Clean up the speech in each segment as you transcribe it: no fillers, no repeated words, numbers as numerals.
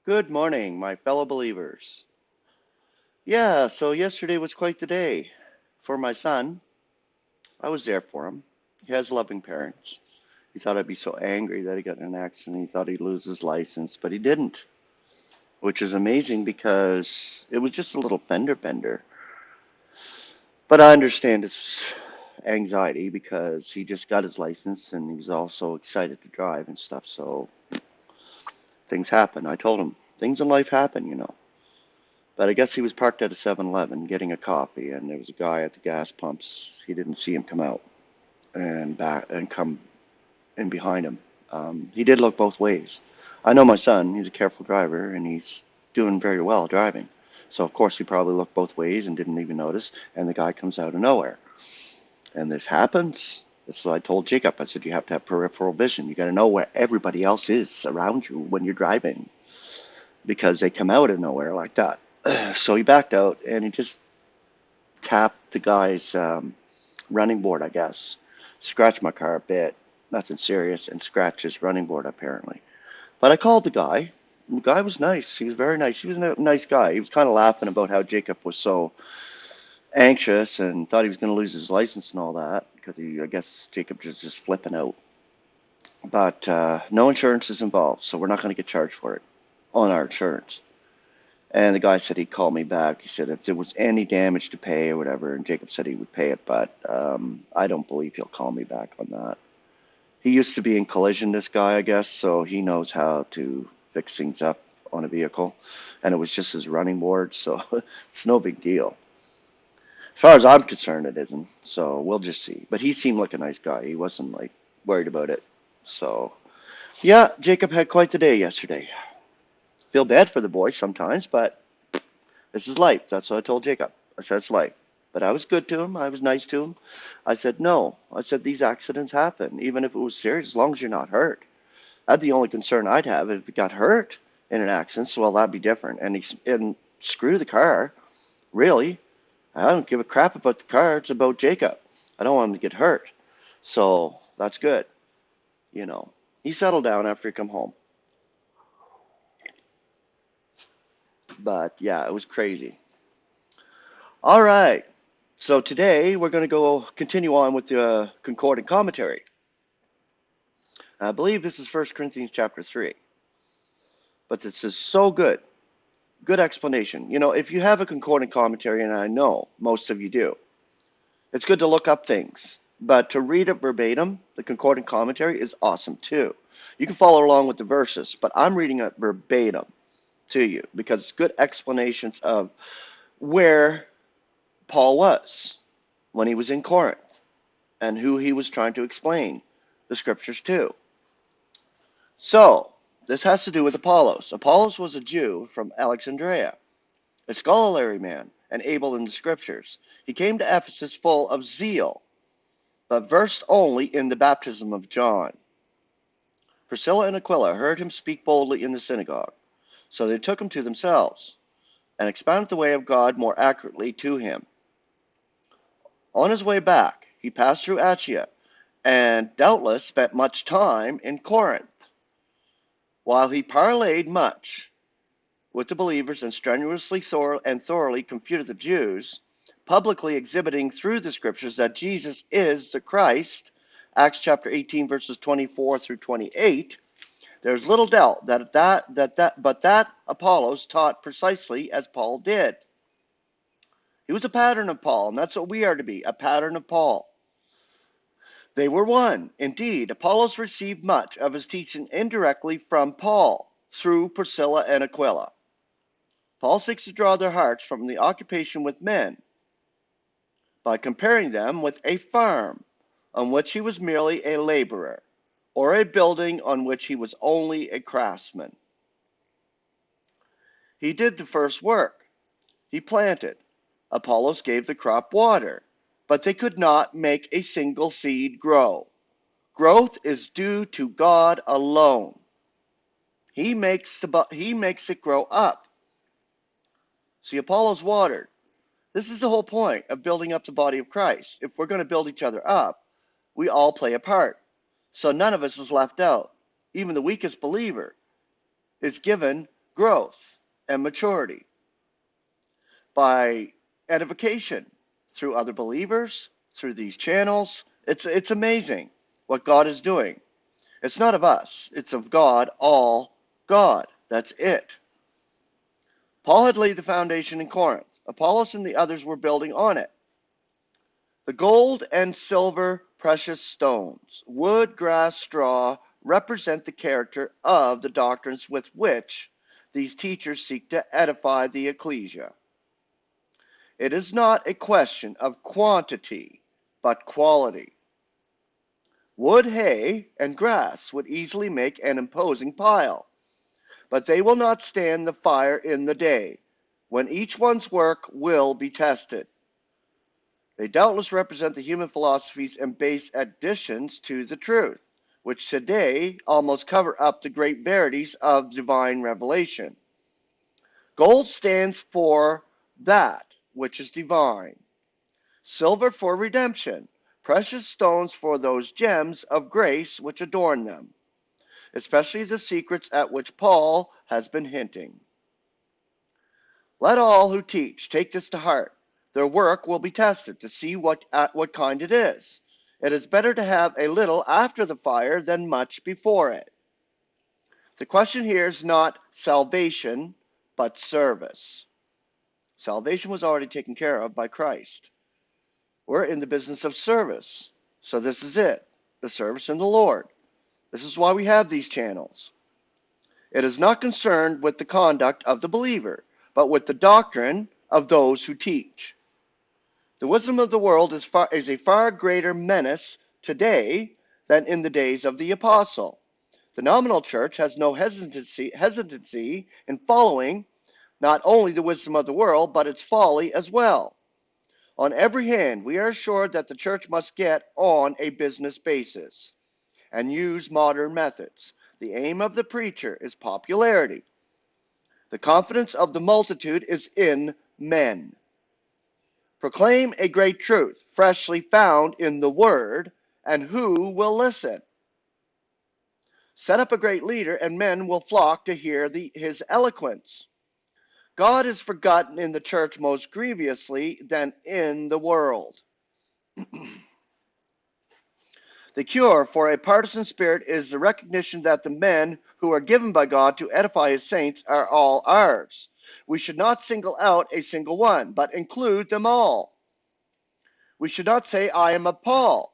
Good morning, my fellow believers. Yeah, so yesterday was quite the day for my son. I was there for him. He has loving parents. He thought I'd be so angry that he got in an accident. He thought he'd lose his license, but he didn't, which is amazing because it was just a little fender bender. But I understand his anxiety because he just got his license and he was also excited to drive and stuff. So things happen. I told him things in life happen. But I guess he was parked at a 7-Eleven getting a coffee, and there was a guy at the gas pumps. He didn't see him come out and back and come in behind him. He did look both ways. I know my son; he's a careful driver, and he's doing very well driving. So of course he probably looked both ways and didn't even notice. And the guy comes out of nowhere, and this happens. That's what I told Jacob. I said you have to have peripheral vision. You got to know where everybody else is around you when you're driving, because they come out of nowhere like that. So he backed out and he just tapped the guy's running board, I guess. Scratched my car a bit, nothing serious, and scratched his running board apparently. But I called the guy. The guy was nice. He was very nice. He was a nice guy. He was kind of laughing about how Jacob was so anxious and thought he was going to lose his license and all that because I guess Jacob was just flipping out. But no insurance is involved, so we're not going to get charged for it on our insurance. And the guy said he'd call me back. He said if there was any damage to pay or whatever, and Jacob said he would pay it, but I don't believe he'll call me back on that. He used to be in collision, this guy, I guess, so he knows how to fix things up on a vehicle. And it was just his running board, so it's no big deal. As far as I'm concerned, it isn't. So we'll just see. But he seemed like a nice guy. He wasn't like worried about it. So yeah, Jacob had quite the day yesterday. Feel bad for the boy sometimes, but this is life. That's what I told Jacob. I said it's life. But I was good to him. I was nice to him. I said, no. I said, these accidents happen, even if it was serious, as long as you're not hurt. That's the only concern I'd have. If he got hurt in an accident, so, well, that'd be different. And screw the car. Really? I don't give a crap about the car. It's about Jacob. I don't want him to get hurt. So that's good. You know, he settled down after he come home. But yeah, it was crazy. All right. So today we're going to go continue on with the Concordant Commentary. I believe this is 1 Corinthians chapter 3. But this is so good. Good explanation. You know, if you have a Concordant Commentary, and I know most of you do, it's good to look up things. But to read it verbatim, the Concordant Commentary is awesome too. You can follow along with the verses, but I'm reading it verbatim to you because it's good explanations of where Paul was when he was in Corinth and who he was trying to explain the scriptures to. So, this has to do with Apollos. Apollos was a Jew from Alexandria, a scholarly man and able in the scriptures. He came to Ephesus full of zeal, but versed only in the baptism of John. Priscilla and Aquila heard him speak boldly in the synagogue, so they took him to themselves and expounded the way of God more accurately to him. On his way back, he passed through Achaia and doubtless spent much time in Corinth. While he parleyed much with the believers and strenuously and thoroughly confuted the Jews, publicly exhibiting through the scriptures that Jesus is the Christ, Acts chapter 18 verses 24 through 28, there's little doubt that Apollos taught precisely as Paul did. He was a pattern of Paul, and that's what we are to be, a pattern of Paul. They were one. Indeed, Apollos received much of his teaching indirectly from Paul through Priscilla and Aquila. Paul seeks to draw their hearts from the occupation with men by comparing them with a farm on which he was merely a laborer, or a building on which he was only a craftsman. He did the first work. He planted. Apollos gave the crop water, but they could not make a single seed grow. Growth is due to God alone. He makes it grow up. See, Apollos watered. This is the whole point of building up the body of Christ. If we're going to build each other up, we all play a part. So none of us is left out. Even the weakest believer is given growth and maturity, by edification through other believers, through these channels. It's amazing what God is doing. It's not of us. It's of God, all God. That's it. Paul had laid the foundation in Corinth. Apollos and the others were building on it. The gold and silver precious stones, wood, grass, straw, represent the character of the doctrines with which these teachers seek to edify the ecclesia. It is not a question of quantity, but quality. Wood, hay, and grass would easily make an imposing pile, but they will not stand the fire in the day, when each one's work will be tested. They doubtless represent the human philosophies and base additions to the truth, which today almost cover up the great verities of divine revelation. Gold stands for that which is divine, silver for redemption, precious stones for those gems of grace which adorn them, especially the secrets at which Paul has been hinting. Let all who teach take this to heart. Their work will be tested to see what kind it is. It is better to have a little after the fire than much before it. The question here is not salvation, but service. Salvation was already taken care of by Christ. We're in the business of service. So this is it, the service in the Lord. This is why we have these channels. It is not concerned with the conduct of the believer, but with the doctrine of those who teach. The wisdom of the world is a far greater menace today than in the days of the apostle. The nominal church has no hesitancy in following not only the wisdom of the world, but its folly as well. On every hand, we are assured that the church must get on a business basis and use modern methods. The aim of the preacher is popularity. The confidence of the multitude is in men. Proclaim a great truth, freshly found in the Word, and who will listen? Set up a great leader, and men will flock to hear his eloquence. God is forgotten in the church most grievously than in the world. The cure for a partisan spirit is the recognition that the men who are given by God to edify his saints are all ours. We should not single out a single one, but include them all. We should not say, I am of Paul,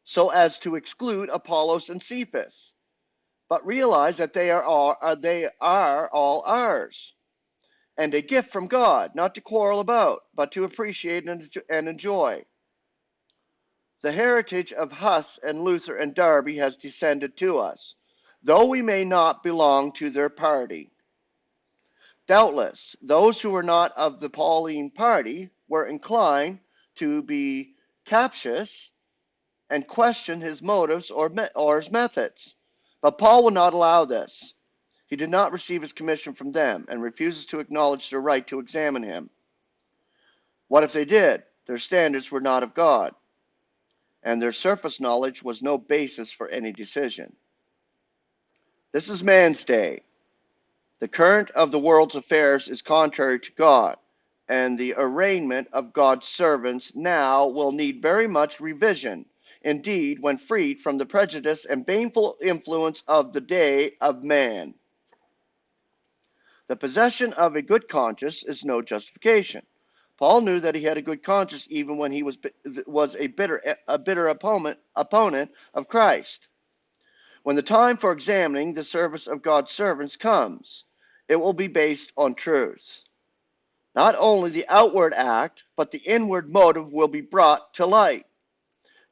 so as to exclude Apollos and Cephas, but realize that they are all ours, and a gift from God, not to quarrel about, but to appreciate and enjoy. The heritage of Huss and Luther and Darby has descended to us, though we may not belong to their party. Doubtless, those who were not of the Pauline party were inclined to be captious and question his motives or his methods. But Paul will not allow this. He did not receive his commission from them and refuses to acknowledge their right to examine him. What if they did? Their standards were not of God, and their surface knowledge was no basis for any decision. This is man's day. The current of the world's affairs is contrary to God, and the arraignment of God's servants now will need very much revision. Indeed, when freed from the prejudice and baneful influence of the day of man. The possession of a good conscience is no justification. Paul knew that he had a good conscience even when he was a bitter opponent of Christ. When the time for examining the service of God's servants comes, it will be based on truth. Not only the outward act, but the inward motive will be brought to light.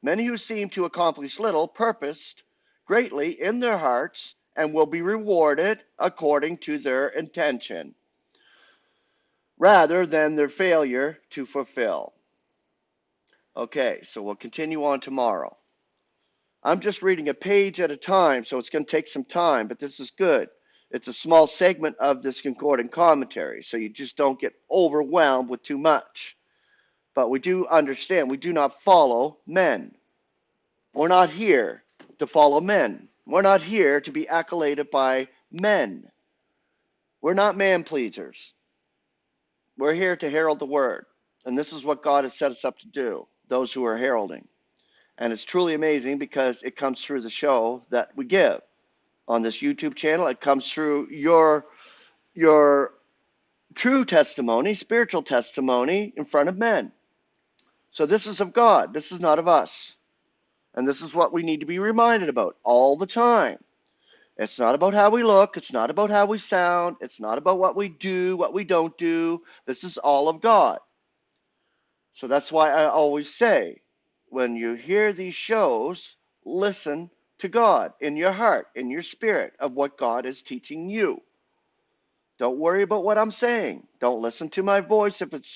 Many who seem to accomplish little purposed greatly in their hearts and will be rewarded according to their intention, rather than their failure to fulfill. Okay, so we'll continue on tomorrow. I'm just reading a page at a time, so it's going to take some time, but this is good. It's a small segment of this Concordant Commentary, so you just don't get overwhelmed with too much. But we do understand, we do not follow men. We're not here to follow men. We're not here to be accoladed by men. We're not man pleasers. We're here to herald the word. And this is what God has set us up to do, those who are heralding. And it's truly amazing because it comes through the show that we give on this YouTube channel. It comes through your true testimony, spiritual testimony in front of men. So this is of God. This is not of us. And this is what we need to be reminded about all the time. It's not about how we look. It's not about how we sound. It's not about what we do, what we don't do. This is all of God. So that's why I always say, when you hear these shows, listen to God in your heart, in your spirit, of what God is teaching you. Don't worry about what I'm saying. Don't listen to my voice if it's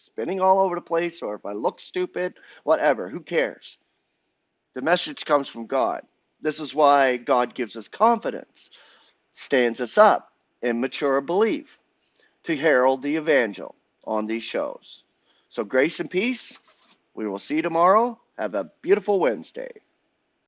spinning all over the place or if I look stupid, whatever. Who cares? The message comes from God. This is why God gives us confidence, stands us up in mature belief to herald the Evangel on these shows. So grace and peace. We will see you tomorrow. Have a beautiful Wednesday.